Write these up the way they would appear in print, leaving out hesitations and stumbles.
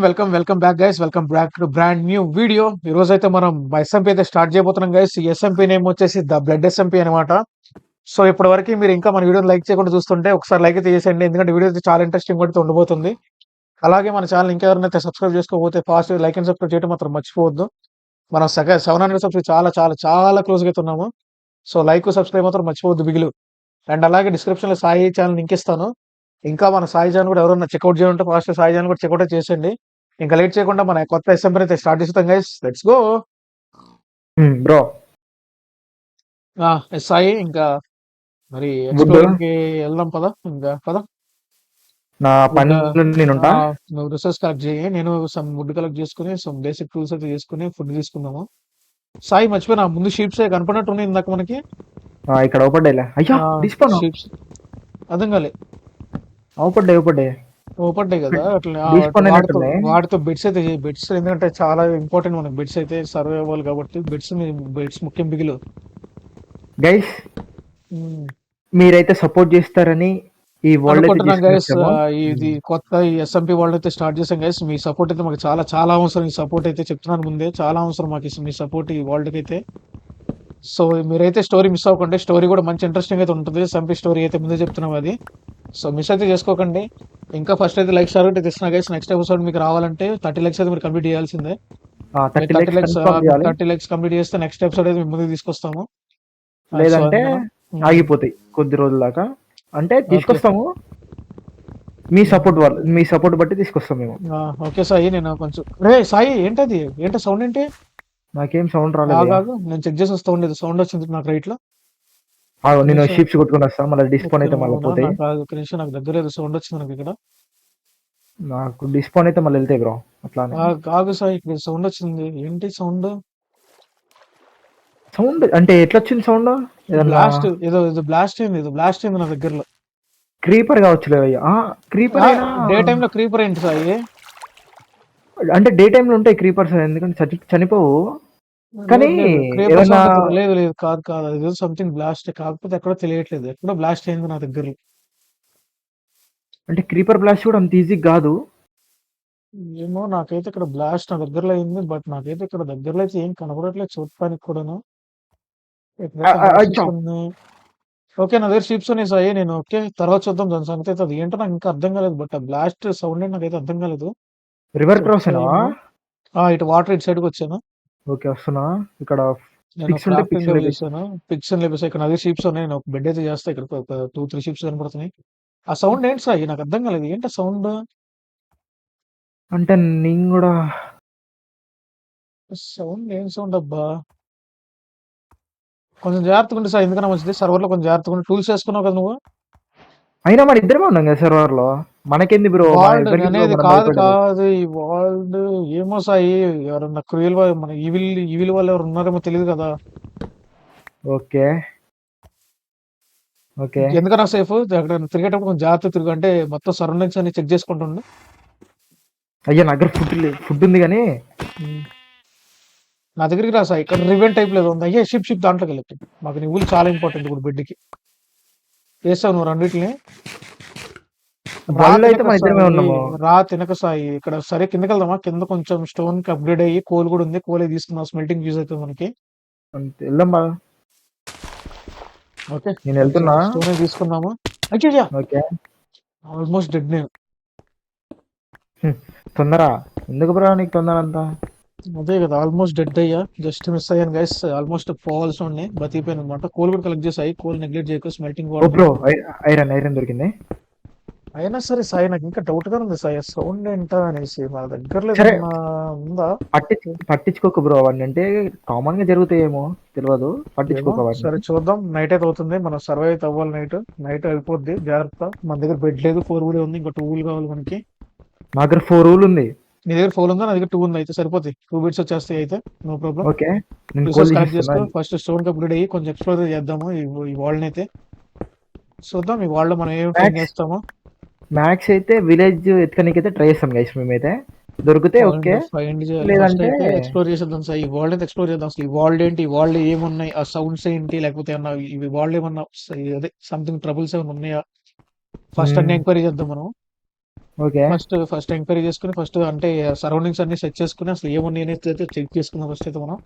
Welcome back guys. Welcome back to brand new video. ఈ రోజు అయితే మనం ఎస్ఎంపీ అయితే స్టార్ట్ చేయబోతున్నాం గైస్. ఈ ఎస్ఎంపీ నేమ్ వచ్చేసి ద బ్లడ్ ఎస్ఎంపీ అనమాట. సో ఇప్పటి వరకు మీరు ఇంకా మన వీడియోని లైక్ చేయకుండా చూస్తుంటే ఒకసారి లైక్ అయితే చేసేయండి, ఎందుకంటే వీడియో అయితే చాలా ఇంట్రెస్టింగ్ పడుతూ ఉండబోతుంది. అలాగే మన ఛానల్ ఇంకెవరైనా సబ్స్క్రైబ్ చేసుకోకపోతే ఫాస్ట్ లైక్ అండ్ సబ్స్క్రైబ్ చేయడం మాత్రం మర్చిపోవద్దు. మనం 700 సబ్స్క్రైబ్ చాలా చాలా చాలా క్లోజ్గా అయితే ఉన్నాము. సో లైక్ సబ్స్క్రైబ్ మాత్రం మర్చిపోవద్దు బిగులు. అండ్ అలాగే డిస్క్రిప్షన్ లో సాయి ఛానల్ లింక్ ఇస్తాను. ఇంకా మన సాయి ఛానల్ కూడా ఎవరైనా చెక్అౌట్ చేయాలంటే ఫాస్ట్ సాయి ఛానల్ కూడా చెక్అౌట్ చేసేయండి. ఇంకా లేట్ చేయకుండా మన కొత్త ఎస్ఎంపీ అయితే స్టార్ట్ చేస్తాం guys. Let's go. Bro Sai ఇంకా మరి గుడ్ ఎక్స్ప్లోరింగ్ కి వెళ్దాం పద. ఇంకా పద. నా పని నేనుంటా. నువ్వు రిసోర్స్ కలెక్ట్ చేయి, నేను సమ్ వుడ్ కలెక్ట్ చేసుకుని సమ్ బేసిక్ టూల్స్ అయితే చేసుకుని ఫుడ్ తీసుకుందాము. సాయి మర్చిపోయినా ముందు షీప్స్ కనపడినట్టు ఉన్నాయి ఇందాక మనకి. ఇక్కడ ఓపడ్డాయిలే. అయ్యా డిస్పోను షీప్స్ అర్థం కాలే. ఓపడ్డాయి ఓపడ్డాయి కదా అట్లా. Despawn అయినట్టున్నాయి. వాటితో బెడ్స్ అయితే బెడ్స్ ఎందుకంటే చాలా ఇంపార్టెంట్ మనకి బెడ్స్ అయితే సర్వే అవ్వాలి కాబట్టి బెడ్స్ ముఖ్యం బిగులు. గైస్ మీరైతే సపోర్ట్ చేస్తారని ఈ వరల్డ్ అనుకుంటున్నాం గైస్. ఇది కొత్త ఈ ఎస్ఎంపీ వరల్డ్ అయితే స్టార్ట్ చేసాం గైస్. మీ సపోర్ట్ అయితే మాకు చాలా చాలా అవసరం. ఈ సపోర్ట్ అయితే చెప్తున్నాను ముందే, చాలా అవసరం మాకు మీ సపోర్ట్ ఈ వరల్డ్ కి అయితే. సో మీరైతే స్టోరీ మిస్ అవ్వకండి. స్టోరీ కూడా మంచి ఇంట్రెస్టింగ్ అయితే ఉంటుంది. ఎస్ఎంపీ స్టోరీ అయితే ముందే చెప్తున్నాం అది. సో మిస్ అయితే చేసుకోకండి. ఇంకా ఫస్ట్ అయితే లైక్స్ టార్గెట్ అయితే ఇస్తున్నా గైస్. నెక్స్ట్ ఎపిసోడ్ మీకు రావాలంటే 30 లైక్స్ అయితే మీరు కంప్లీట్ చేయాల్సిందే. 30 లైక్స్ కంప్లీట్ చేస్తే నెక్స్ట్ ఎపిసోడ్ అయితే మేము ముందుకు తీసుకొస్తాము. లేదంటే ఆగిపోతాయి కొద్ది రోజుల దాకా. అంటే తీసుకొస్తాము, మీ సపోర్ట్ బట్టి తీసుకొస్తాం మేము. ఓకే సాయి. నేను కొంచెం రే సాయి ఏంటది? ఏంటో సౌండ్ ఏంటి? నాకేం సౌండ్ రాలేదు. నేను చెక్ చేసి వస్తా ఉండేది. సౌండ్ వచ్చింది నాకు రైట్ లో. నేను షిప్స్ కొట్టుకుని వస్తా, మళ్ళీ డిస్పోన్ అయితే మళ్ళీ పోతాయి. ఒక నిమిషం, నాకు దగ్గర ఏదో సౌండ్ వచ్చింది నాకు ఇక్కడ. నాకు డిస్పోన్ అయితే మళ్ళీ వెళ్తాయి బ్రో. అట్లా కాదు సాయి, ఇక్కడ సౌండ్ వచ్చింది. ఏంటి సౌండ్? అంటే ఎట్లా వచ్చింది సౌండ్? బ్లాస్ట్ ఏదో బ్లాస్ట్ అయింది నా దగ్గరలో. క్రీపర్ కావచ్చు. క్రీపర్ డే టైమ్ లో క్రీపర్ ఏంటి సాయి? అంటే డే టైమ్ లో ఉంటాయి క్రీపర్స్, ఎందుకంటే చనిపోవు. కానీ లేదు కాదు ఇది సంథింగ్ బ్లాస్ట్. కాకపోతే ఎక్కడో తెలియట్లేదు, ఎక్కడో బ్లాస్ట్ అయింది నా దగ్గరలో. అంటే క్రీపర్ బ్లాస్ట్ కూడా అంత ఈజీ కాదు ఏమో. నాకైతే ఇక్కడ బ్లాస్ట్ నా దగ్గరలో అయింది, బట్ నాకైతే ఇక్కడ దగ్గరలో అయితే ఏం కనబడట్లేదు చూడటానికి కూడాను. ఓకే, నా దగ్గర షిప్స్ ఉన్నాయి సాయి. నేను ఓకే తర్వాత చూద్దాం దాని సంగతి అయితే. అది ఏంటో నాకు ఇంకా అర్థం కాలేదు, బట్ ఆ బ్లాస్ట్ సౌండ్ నాకైతే అర్థం కాలేదు. రివర్ క్రాస్ ఇటు వాటర్ ఇటు సైడ్కి వచ్చాను. ఓకే వస్తున్నా. ఇక్కడ పిక్స్ లేపేసా. ఇక్కడ నది షిప్స్ ఉన్నాయి. నేను ఒక బెడ్ అయితే చేస్తా. ఇక్కడ ఒక 2-3 షిప్స్ కనపడుతున్నాయి. ఆ సౌండ్ ఏంటి సాయి? నాకు అర్థం కాలేదు. ఏంటి సౌండ్ అంటే నేను కూడా సౌండ్ ఏం సౌండ్ అబ్బా? కొంచెం జాగ్రత్తగా ఉంటే సార్, ఎందుకన్నా మంచిది. సర్వర్ లో కొంచెం జాగ్రత్తగా ఉండి. టూల్స్ వేసుకున్నావు కదా నువ్వు? అయినా మన ఇద్దరమే ఉన్నాం కదా సర్వర్ లో. మనకేంది బ్రో అనేది? కాదు ఈ వరల్డ్ ఏమో సాయి. ఎవరన్నా క్రూయల్ మన ఈవిల్ వాళ్ళు ఎవరు ఉన్నారేమో తెలియదు కదా. ఓకే ఎందుకన్నా సేఫ్ అక్కడ తిరిగేటప్పుడు కొంచెం జాగ్రత్త తిరుగు. అంటే మొత్తం సరౌండింగ్స్ అన్ని చెక్ చేసుకుంటుండే. అయ్యా నా దగ్గర ఫుడ్ ఉంది కానీ నా దగ్గరికి రా సాయి. ఇక్కడ రివెంట్ టైప్ లేదు ఉంది. అయ్యే షిప్ దాంట్లోకి వెళ్ళి మాకు నువ్వులు చాలా ఇంపార్టెంట్ ఇప్పుడు బెడ్కి. వేస్తావు నువ్వు రెండింటిని. రా తినక సాయి. ఇక్కడ సరే కిందకి వెళ్దామా? కింద కొంచెం స్టోన్ కి అప్గ్రేడ్ అయ్యి కోల్ కూడా ఉంది. కోల్ తీసుకుందాం, స్మెల్టింగ్ యూజ్ అవుతుంది మనకి. ఓకే నేను వెళ్తున్నా. స్టోన్ తీసుకుందాము. ఆల్మోస్ట్ డెడ్ నేను. తొందర ఎందుకు బ్రో నీకు తొందర అంతా? అదే కదా, ఆల్మోస్ట్ డెడ్ అయ్యా. జస్ట్ మిస్ అయ్యాను గైస్. ఆల్మోస్ట్ పోవాల్సి ఉండే, బతికిపోయాను అనమాట. కోల్ కూడా కలెక్ట్ చేసాయి. కోల్ నెగ్లెక్ట్ చేయకు. స్మెల్టింగ్ ఐరన్ దొరికింది. అయినా సరే సాయి, నాకు ఇంకా డౌట్ గా ఉంది సాయి. సౌండ్ ఏంటా అనేసి. మా దగ్గరలో ఉందా? పట్టించుకోకు బ్రో. అవన్నీ అంటే కామన్ గా జరుగుతాయేమో తెలియదు, పట్టించుకోక. సరే చూద్దాం. నైట్ అయితే అవుతుంది, మనం సర్వే అయితే అవ్వాలి. నైట్ అయిపోద్ది. జాగ్రత్త. మన దగ్గర బెడ్ లేదు, 4 వూల్ ఉంది. ఇంకా 2 వూల్ కావాలి మనకి. నా దగ్గర 4 వూల్ ఉంది. నీ దగ్గర 4 ఉందా? నా దగ్గర 2 ఉంది. అయితే సరిపోతాయి. 2 బిట్స్ వచ్చేస్తాయి అయితే. No problem. Okay first stone complete అయ్యి కొంచెం ఎక్స్ప్లోర్ చేద్దాము ఈ వరల్డ్ అయితే. చూద్దాం ఈ వరల్డ్ మనం ఏం ఫైండ్ చేస్తామో. మ్యాక్స్ అయితే విలేజ్ ఎత్తుకనికి అయితే ట్రై చేస్తాం గైస్. మేమైతే దొరికితే ఓకే, లేదంటే ఎక్స్ప్లోర్ చేసేద్దాం సార్. ఈ వరల్డ్ అయితే ఎక్స్ప్లోర్ చేద్దాం. అసలు ఈ వరల్డ్ ఏంటి, ఈ వరల్డ్ ఏమున్నాయి, ఆ సౌండ్స్ ఏంటి, లేకపోతే ఏమన్నా ఈ వరల్డ్ ఏమన్నా అదే సంథింగ్ ట్రబుల్స్ ఏమైనా ఉన్నాయా? ఫస్ట్ అన్ని ఎంక్వైరీ చేద్దాం మనం. ఓకే. ఫస్ట్ ఎంక్వైరీ చేసుకుని ఫస్ట్ అంటే సరౌండింగ్స్ అన్ని సెట్ చేసుకుని అసలు ఏమున్నాయి అనేది అయితే చెక్ చేసుకున్నాం ఫస్ట్ అయితే మనం.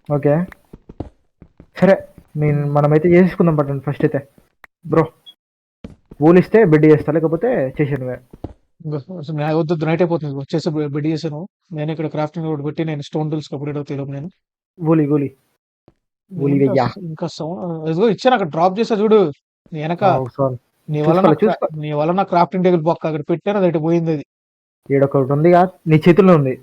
ఓకే. సరే మనమైతే చేసుకుందాం పట్టండి ఫస్ట్ అయితే. బ్రో ఊలిస్తే బెడ్ చేస్తా, లేకపోతే చేసాను నువ్వే. అసలు వద్దు నైట్ అయిపోతుంది వచ్చేసి బెడ్ చేసాను. నేను ఇక్కడ క్రాఫ్టింగ్ రోడ్ పెట్టి నేను స్టోన్ టూల్స్ కంప్లీట్ అవుతాయి నేను. గోలి గోలి గోలి ఇంకా వెయ్యా. ఇంకా సౌండ్ ఇదిగో ఇచ్చాను అక్కడ డ్రాప్ చేసా చూడు నీ వెనక. సారీ, నీ వల్ల చూసుకోలే చూసుకో. నీ వల్ల నా క్రాఫ్టింగ్ టేబుల్ పక్క అక్కడ పెట్టాను అది అటు పోయింది అది. ఈడొకటి ఉందిగా, నీ చేతుల్లో ఉంది.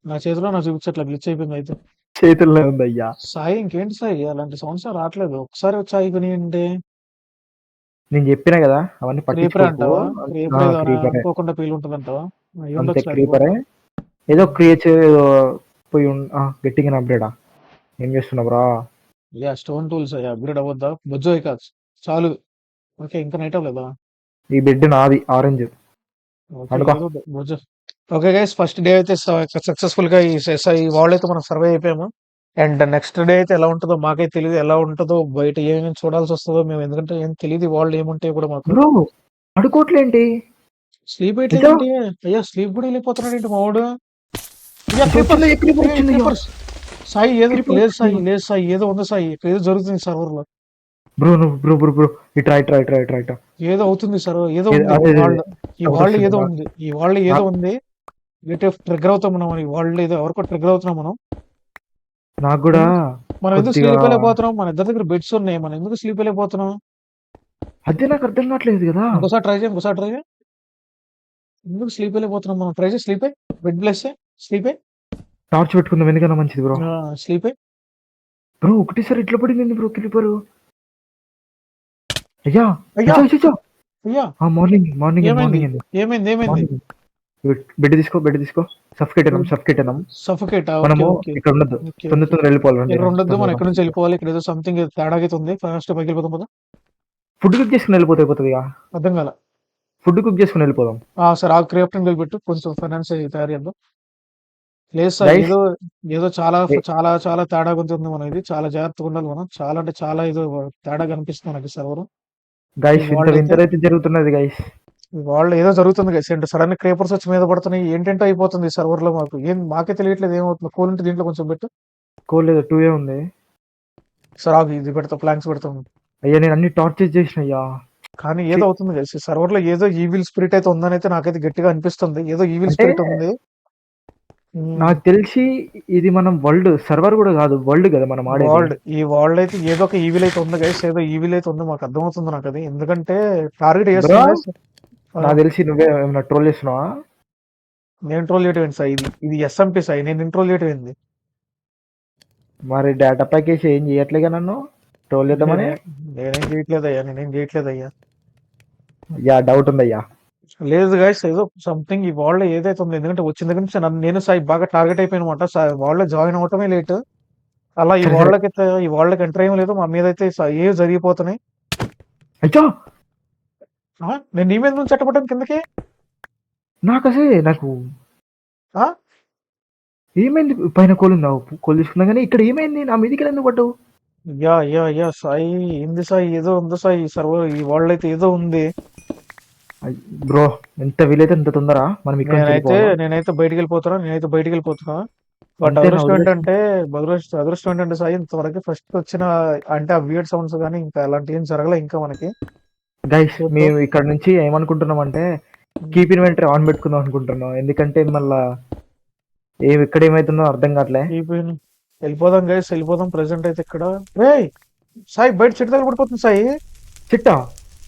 నా చేతిలో నా చూపించట్లా గ్లిచ్ అయిపోయింది అయితే. చేతుల్లో ఉంది అయ్యా. సాయి ఇంకేంటి సాయి అలాంటి సౌండ్స్ రావట్లేదు ఒకసారి వచ్చి ఆగిపోయినాయంటే. నేను చెప్పినా కదా అవన్నీ క్రీపర్ పట్టించుకోకు. అంటావా? క్రీపర్ ఏదో క్రీపరే, అనుకోకుండా పేలు ఉంటుంది అంటావా? అయ్యి అంతే ఉండొచ్చు క్రీపరే. ఏదో క్రియేచ్ ఏదో పోయి గట్టిగా అప్డేటా. ఏం చేస్తున్నావురా? యా స్టోన్ టూల్స్ అయ్యా అప్గ్రేడ్ అవ్వద్దా బొజ్జో కాదు చాలు. ఓకే ఇంకా నైట్ అవ్వలేదా? ఈ బెడ్ నాది ఆరెంజ్. ఓకే అనుకో. ఏదో బొజ్జో. ఓకే గైస్ ఫస్ట్ డే అయితే సక్సెస్ఫుల్ గా ఈ వాళ్ళు అయితే మనం సర్వే అయిపోయాము. అండ్ నెక్స్ట్ డే అయితే ఎలా ఉంటుందో మాకైతే తెలియదు. ఎలా ఉంటుందో బయట ఏమేమి చూడాల్సి వస్తుందో మేము ఎందుకంటే ఏం తెలియదు వాళ్ళు ఏముంటాయో కూడా మాకు. బ్రో పడుకోవట్లేంటి? స్లీప్ నిజం? వేయట్లేదేంటి? అయ్యా స్లీప్ కూడా వెళ్ళిపోతున్నాడు ఏంటి మావాడు? అయ్యా వచ్చిందా? creeper వచ్చింది అయ్యా. క్రీపర్స్. సాయి ఏదో Creeper లేదు వచ్చింది. సాయి లేదు సాయి ఏదో ఉంది సాయి ఇక్కడ ఏదో జరుగుతుంది సర్వర్ లో. బ్రో నువ్వు బ్రో ఇట్రా. ఏదో అవుతుంది సార్ ఏదో అదే, ఉంది అదే, అదే. వాళ్ళు. ఈ ఒకటి వాళ్ళు వస్తుంది ఏదో నాకు. ఉంది ఈ వాళ్ళు ఏదో ఉంది. ట్రిగ్గర్ అవుతాం మనం ఈ వాళ్ళు ఏదో ఎవరికో ట్రిగ్గర్ అవుతున్నాం మనం. నాకు కూడా మనం ఎందుకు కొద్దిగా స్లీప్ వెళ్ళిపోతున్నాం? మన ఇద్దరి దగ్గర బెడ్స్ ఉన్నాయి మనం ఎందుకు స్లీప్ వెళ్ళిపోతున్నాం? అదే నాకు అర్థం కావట్లేదు కదా. ఇంకోసారి ట్రై చేయి. ఎందుకు స్లీప్ వెళ్ళిపోతున్నాం మనం? ట్రై చేయి స్లీప్ అయ్యి బెడ్ ప్లేస్ స్లీప్ అయ్యి టార్చ్ పెట్టుకుందాం ఎందుకన్నా మంచిది బ్రో. స్లీప్ అయ్యి. బ్రో ఒకటేసారి ఇట్లా పడింది బ్రో క్రీపర్. అయ్యా అయ్యా అయ్యా. అయ్యా మార్నింగ్ ఏమైంది అండి. ఏమైంది? బెడ్ తీసుకో. సఫికేట్ అన్నాం. సఫోకేట్ మనము ఓకే ఇక్కడ ఉండద్దు, ఓకే తొందర వెళ్ళిపోవాలి. ఇక్కడ ఉండొద్దు మనం ఎక్కడి నుంచి వెళ్ళిపోవాలి ఇక్కడ ఏదో సంథింగ్ తేడా అయితే ఉంది ఫస్ట్ పైకి వెళ్ళిపోతాం కదా. ఫుడ్ కుక్ చేసుకుని అయిపోతుంది ఇక. అర్థం కాల. ఫుడ్ కుక్ చేసుకుని వెళ్ళిపోదాం. సరే ఆ క్రిప్టన్ పెట్టు కొంచెం ఫైనాన్స్ తయారు చేద్దాం. లేదు సార్ Guys, ఏదో ఏదో చాలా ఏ- చాలా చాలా తేడా ఉంటుంది మనం ఇది చాలా జాగ్రత్తగా ఉండాలి మనం చాలా అంటే చాలా ఏదో తేడా కనిపిస్తుంది మనకి సర్వర్. గైస్ ఇంత వాళ్ళైతే వింతరైతే జరుగుతున్నది గైస్. వాళ్ళు ఏదో జరుగుతుంది గైస్ అంటే సడన్ క్రేపర్స్ వచ్చి మీద పడుతున్నాయి ఏంటంటే అయిపోతుంది సర్వర్ లో మాకు మాకే తెలియట్లేదు ఏమవుతుంది. కూల్ దీంట్లో కొంచెం పెట్టు కోలేదు 2A ఉంది. సార్ ఆగు ఇది పెడతా ప్లాంక్స్ పెడతాం. అయ్యా నేను అన్ని టార్చర్ చేసిన అయ్యా. కానీ ఏదో అవుతుంది గైస్ సర్వర్ లో ఏదో ఈవిల్ స్పిరిట్ అయితే ఉందని అయితే నాకైతే గట్టిగా అనిపిస్తుంది. ఏదో ఈవిల్ అంటే స్పిరిట్ ఉంది. నాకు తెలిసి ఇది మనం వరల్డ్ సర్వర్ కూడా కాదు, వరల్డ్ కదా మనం ఆడేది. ఈ వరల్డ్ అయితే ఏదో ఒక ఈవిల్ అయితే ఉంది గైస్ ఏదో ఈవిల్ అయితే ఉంది మాకు అర్థమవుతుంది నాకు అది ఎందుకంటే టార్గెట్ Bro, చేస్తుంది. నాకు తెలిసి నువ్వే ఏమైనా ట్రోల్ చేస్తున్నావా? నేను ట్రోల్ చేయటం ఏంటి సార్ ఇది ఎస్ఎంపీ సార్ నేను ట్రోల్ చేయటం ఏంది? మరి డేటా ప్యాకేజ్ ఏం చేయట్లేగా నన్ను ట్రోల్ చేద్దామని. నేనేం చేయట్లేదయ్యా. యా డౌట్ ఉందయ్యా. లేదు గైస్ ఏదో సంథింగ్ ఈ వరల్డ్ ఏదైతే ఉంది ఎందుకంటే వచ్చిన దగ్గర నుంచి నేను సాయి బాగా టార్గెట్ అయిపోయినమాట వరల్డ్ జాయిన్ అవటమే లేట్. అలా ఈ సరే, వరల్డ్కి అయితే ఈ వరల్డ్కి ఎంటర్ ఏం లేదు మా మీద అయితే ఏ జరిగిపోతున్నాయి. అయ్యో నేను నీ మీద నుంచి చట్టపడ్డాను కిందకి. నాకు ఏమైంది? పైన కోలుందావు కోలు తీసుకున్నా కానీ ఇక్కడ ఏమైంది? నా మీదికి ఎందుకు పడ్డావు? యా సాయి ఏంది సాయి ఏదో ఉంది సాయి ఈ సర్వర్ ఈ వరల్డ్ అయితే ఏదో ఉంది. బ్రో ఎంత వీలైతే అంత తొందర మనం ఇక్కడ నుంచి వెళ్ళిపోవాలి. నేనైతే బయటికి వెళ్ళిపోతున్నా. బట్ అంతేనా? అదృష్టం ఏంటంటే సాయి ఇంతవరకు ఫస్ట్ వచ్చిన అంటే ఆ వియర్డ్ సౌండ్స్ కానీ ఇంకా అలాంటి ఏం జరగలే ఇంకా మనకి. గైస్ మేము ఇక్కడ నుంచి ఏమనుకుంటున్నాం అంటే కీప్ ఇన్వెంటరీ ఆన్ పెట్టుకుందాం అనుకుంటున్నాం. ఎందుకంటే మళ్ళా ఇక్కడ ఏమైతుందో అర్థం కావట్లే. వెళ్ళిపోదాం గైస్ వెళ్ళిపోదాం. ప్రెసెంట్ అయితే ఇక్కడ రేయ్ సాయి బయట చెట్టు దగ్గర పడిపోతుంది సాయి. చిట్టా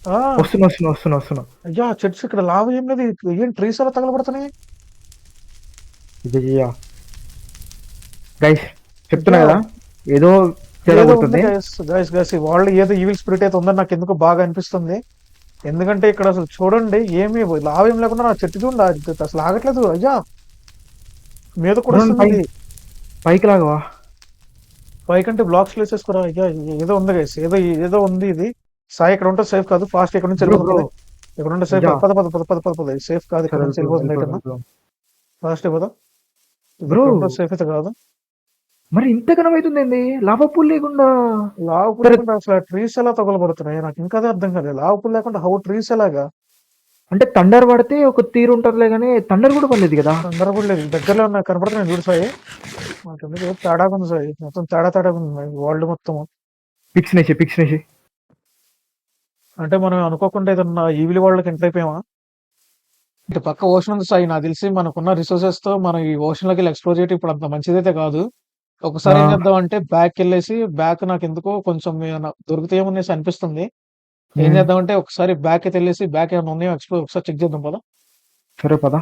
ఆ, వస్తున్నా. అయ్యా చెట్స్ ఇక్కడ లాభం ఏం లేదు ఏం ట్రీస్ అలా తగలబడుతున్నాయి. ఇది గైస్ చెప్తున్నా కదా ఏదో తేడా కొడుతుంది. గైస్ ఈ వరల్డ్ ఏదో ఈవిల్ స్పిరిట్ అయితే ఉందని నాకు ఎందుకు బాగా అనిపిస్తుంది. ఎందుకంటే ఇక్కడ అసలు చూడండి ఏమి లాభం లేకుండా నా చెట్టు చూడండి అది అసలు ఆగట్లేదు. అయ్యా మీద కూడా వస్తుంది. పైకి లాగవా? పైకంటే బ్లాక్స్ వేసేసుకోరా. అయ్యా ఏదో ఉంది గైస్ ఏదో ఉంది ఇది. సాయి ఇక్కడ ఉంటే సేఫ్ కాదు ఫాస్ట్ ఇక్కడ నుంచి వెళ్ళిపోతుంది. ఇక్కడ ఉంటే సేఫ్ పద సేఫ్ కాదు ఇక్కడ నుంచి వెళ్ళిపోతుంది. ఇక్కడ ఫాస్ట్ అయిపోదా సేఫ్ అయితే కాదు. మరి ఇంతకనం అవుతుంది లాభ పూల్ లేకుండా. లావు పుల్ లేకుండా అసలు ట్రీస్ ఎలా తగలబడుతున్నాయి నాకు ఇంకా అదే అర్థం కాలేదు. లావు పుల్ లేకుండా హౌ ట్రీస్ ఎలాగా? అంటే థండర్ పడితే ఒక తీరు ఉంటదిలే గానీ థండర్ కూడా పడలేదు కదా. తొందర కూడా లేదు, దగ్గరలో ఉన్న కనపడుతున్నాయి చూడు సాయి. మనకి ఎందుకు తేడాగా ఉంది సాయి, మొత్తం తేడాగా ఉంది వరల్డ్ మొత్తం. పిక్స్ నేసి అంటే మనం అనుకోకుండా ఏదన్నా ఈవిలి వాళ్ళకి ఎంటర్ అయిపోయామా? ఇటు పక్క ఓషన్ ఉంది సాయి, నాకు తెలిసి మనకున్న రిసోర్సెస్ తో మనం ఈ ఓషన్ లోకి ఎక్స్ప్లోర్ చేయడం ఇప్పుడు అంత మంచిదైతే కాదు. ఒకసారి ఏం చేద్దాం అంటే బ్యాక్ వెళ్ళేసి, బ్యాక్ నాకు ఎందుకో కొంచెం ఏమైనా దొరుకుతాయేమో అనేసి అనిపిస్తుంది. ఏం చేద్దాం అంటే ఒకసారి బ్యాక్ అయితే వెళ్ళేసి బ్యాక్ ఏమైనా ఉన్నాయో ఎక్స్ప్లోర్ ఒకసారి చెక్ చేద్దాం పదా. సరే పదా.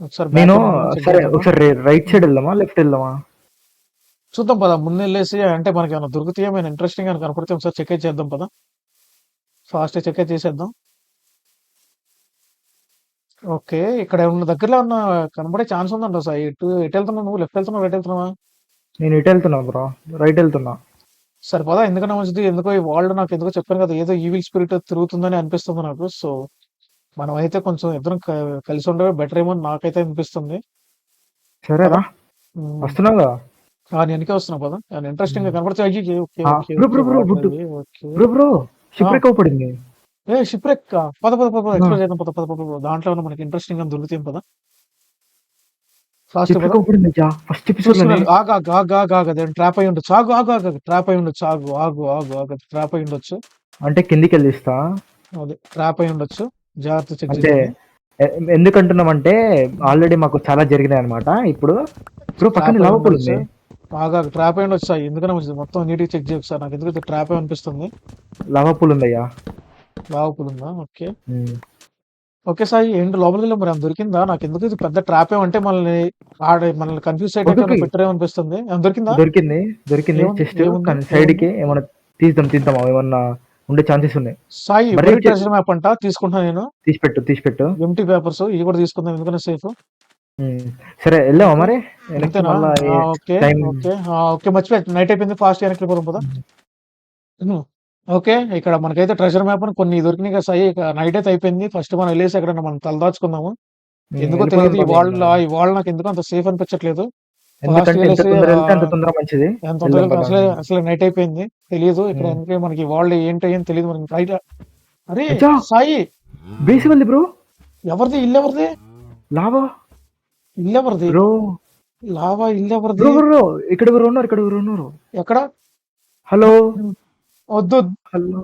ఒకసారి నేను బ్యాక్ చెక్ సరే చేద్దాం. ఒకసారి రైట్ సైడ్ వెళ్దామా లెఫ్ట్ వెళ్దామా? చూద్దాం పదా, ముందు వెళ్ళేసి అంటే మనకి ఏమైనా దొరుకుతాయో ఏమైనా ఇంట్రెస్టింగ్ అని కనపడితే ఒకసారి చెక్ అయితే చేద్దాం పదా. ఫాస్ట్ చెక్ అయితే చేసేద్దాం. ఓకే, ఇక్కడ ఉన్న దగ్గరలో ఉన్న కనపడే ఛాన్స్ ఉందంట సాయి. ఎటు వెళ్తున్నావు నువ్వు? లెఫ్ట్ వెళ్తున్నావు, రైట్ వెళ్తున్నావా? నేను ఇటు వెళ్తున్నా బ్రో, రైట్ వెళ్తున్నా. సరే పదా, ఎందుకన్నా మంచిది. ఎందుకో ఈ వరల్డ్ నాకు ఎందుకో చెప్పాను కదా, ఏదో ఈవిల్ స్పిరిట్ తిరుగుతుందని అనిపిస్తుంది నాకు. సో మనం అయితే కొంచెం ఇద్దరం కలిసి ఉండవే బెటర్ ఏమో అని నాకైతే అనిపిస్తుంది. సరేరా ఉమ్, వస్తున్నావుగా. నేను వెనకే వస్తున్నా పదా, నేను ఇంట్రెస్టింగ్ గా కనపడితే అయ్యి okay okay bro okay bro bro water గుడ్డు అది, ఓకే. బ్రో షిప్ పడింది. ఏ షిప్రెక్ పద పద పద ఆ, ఎక్స్ప్లోర్ చేద్దాం పద పద పద పద. దాంట్లో ఉన్న మనకి ఇంట్రెస్టింగ్ గా దొరుకుతాం పద. ఫాస్ట్ షిప్ పద. పడింది ఫస్ట్ ఎపిసోడ్ లోనే. చూస్తున్నాను, ఆగు ఆగు ఆగు ఆగు ఆగు, అదే ట్రాప్ అయి ఉండొచ్చు. ఆగు ఆగు ఆగు, ట్రాప్ అయి ఉండొచ్చు. ఆగు ఆగు ఆగు ఆగు, ట్రాప్ అయి ఉండొచ్చు. అంటే కిందికి వెళ్ళిస్తా. అదే ట్రాప్ అయి ఉండొచ్చు, జాగ్రత్త చెక్ అంటే చేయండి. ఎందుకంటున్నామంటే ఆల్రెడీ మాకు చాలా జరిగినాయి అనమాట. ఇప్పుడు ఇప్పుడు ట్రాప్ పక్కన అయి లవ్ పూల్ ఉండొచ్చు, ఉంది. ఆగాగు ట్రాప్ అయి ఉండొచ్చు సాయి. ఎందుకన్నా మంచిది, మొత్తం నీట్గా చెక్ చేయకు సార్. నాకు ఎందుకంటే ట్రాప్ అయి అనిపిస్తుంది. లవ్ పూల్ ఉందయ్యా. లావుపులు ఉందా? ఓకే ఉమ్. ఓకే సాయి, ఏంటి లోపలికి వెళ్ళి మరి ఏమైనా దొరికిందా? నాకు ఎందుకు ఇది పెద్ద ట్రాప్ ఏమంటే మనల్ని కన్ఫ్యూజ్ చేయడానికి వద్దుకి ఏమైనా పెట్టారేమో అనిపిస్తుంది. ఏమైనా దొరికిందా? దొరికింది దొరికింది. ఏముంది జస్ట్ ఏముంది కానీ సైడ్ ఏముంది? కి ఏమన్నా తీద్దాం ఏమన్నా ఉండే ఛాన్సెస్ ఉన్నాయి. సాయి మరి బరీ ట్రెజర్ మ్యాప్ అంట, తీసుకుంటా నేను. తీసి పెట్టు. ఎంటీ పేపర్స్ ఇవి కూడా తీసుకుందాం, ఎందుకంటే సేఫ్. ఉమ్. సరే వెళ్దామా ఓకే మరి వెనక్కి అంతేనా? మళ్ళా ఓకే టైం. ఓకే ఓకే, మర్చిపోయా, నైట్ అయిపోయింది, ఫాస్ట్ వెనక్కి వెళ్ళిపోదాం పదా. ఓకే, ఇక్కడ మనకైతే ట్రెజర్ మ్యాప్ అని కొన్ని దొరికినాయి కదా సాయి. ఇక నైట్ అయితే అయిపోయింది, ఫస్ట్ మనం వెళ్ళేసి ఎక్కడన్నా మనం తలదాచుకుందాము. ఎందుకో వెళ్ళిపోదాం తెలియదు, పా మేము. ఈ వరల్డ్ నాకు ఎందుకో అంత సేఫ్ అనిపించట్లేదు. ఫాస్ట్ ఎందుకంటే ఎంత వెళ్ళేసి తొందర వెళ్తే అంత తొందర మంచిది. ఎంత వెళ్దాం తొందరగా పదా. అసలే అసలే నైట్ అయిపోయింది. తెలియదు ఇక్కడ ఉమ్. ఎందుకే మనకి వరల్డ్ ఏంటో ఏం తెలియదు మనకి బయట. అరే అచ్చా సాయి, బేసి వెళ్ళి బ్రో. ఎవరిది ఇల్లు? ఎవరిది లావా ఇల్లు? ఎవరిది బ్రో. లావా ఇల్లు? బ్రో ఎవరిది? బ్రో ఇక్కడ ఎవరు ఉన్నారు. ఎక్కడ? హలో వద్దు. హలో